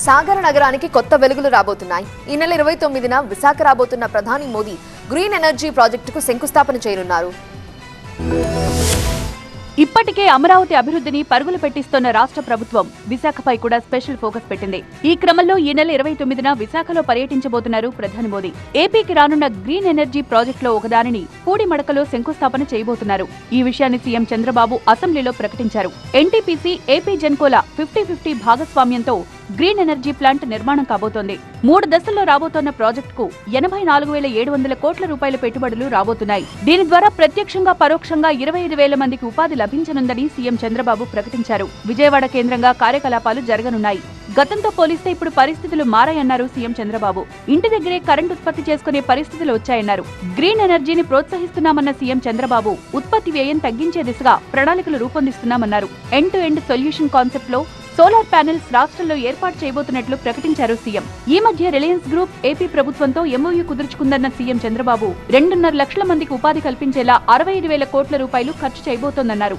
సాగర నగరానికి కొత్త వెలుగులు రాబోతున్నాయి. ఈ నెల 29న విశాఖ రాబోతున్న ప్రధాని మోదీ గ్రీన్ ఎనర్జీ ప్రాజెక్టుకు శంకుస్థాపన చేయనున్నారు. ఇప్పటికే అమరావతి అభివృద్ధిని పరుగులు పెట్టిస్తున్న రాష్ట్ర ప్రభుత్వం విశాఖపై కూడా స్పెషల్ ఫోకస్ పెట్టింది. ఈ క్రమంలో ఈ నెల 29న విశాఖలో పర్యటించబోతున్నారు ప్రధాని మోదీ. ఏపీకి రానున్న గ్రీన్ ఎనర్జీ ప్రాజెక్టులో ఒకదానిని పూడిమడకలో శంకుస్థాపన చేయబోతున్నారు. ఈ విషయాన్ని సీఎం చంద్రబాబు అసెంబ్లీలో ప్రకటించారు. ఎన్టీపీసీ, ఏపీ జెన్కోల 50-50 భాగస్వామ్యంతో గ్రీన్ ఎనర్జీ ప్లాంట్ నిర్మాణం కాబోతోంది. 3 దశల్లో రాబోతోన్న ప్రాజెక్టుకు 84,700 కోట్ల రూపాయల పెట్టుబడులు రాబోతున్నాయి. దీని ద్వారా ప్రత్యక్షంగా పరోక్షంగా 25,000 మందికి ఉపాధి లభించనుందని సీఎం చంద్రబాబు ప్రకటించారు. విజయవాడ కేంద్రంగా కార్యకలాపాలు జరగనున్నాయి. గతంతో పోలిస్తే ఇప్పుడు పరిస్థితులు మారాయన్నారు సీఎం చంద్రబాబు. ఇంటి దగ్గరే కరెంట్ ఉత్పత్తి చేసుకునే పరిస్థితులు వచ్చాయన్నారు. గ్రీన్ ఎనర్జీని ప్రోత్సహిస్తున్నామన్న సీఎం చంద్రబాబు ఉత్పత్తి వ్యయం తగ్గించే దిశగా ప్రణాళికలు రూపొందిస్తున్నామన్నారు. End to end solution concept లో సోలార్ ప్యానెల్స్ రాష్ట్రంలో ఏర్పాటు చేయబోతున్నట్లు ప్రకటించారు సీఎం. ఈ మధ్య రిలయన్స్ గ్రూప్ ఏపీ ప్రభుత్వంతో ఎంఓయూ కుదుర్చుకుందన్న సీఎం చంద్రబాబు 2.5 లక్షల మందికి ఉపాధి కల్పించేలా 65,000 కోట్ల రూపాయలు ఖర్చు చేయబోతోందన్నారు.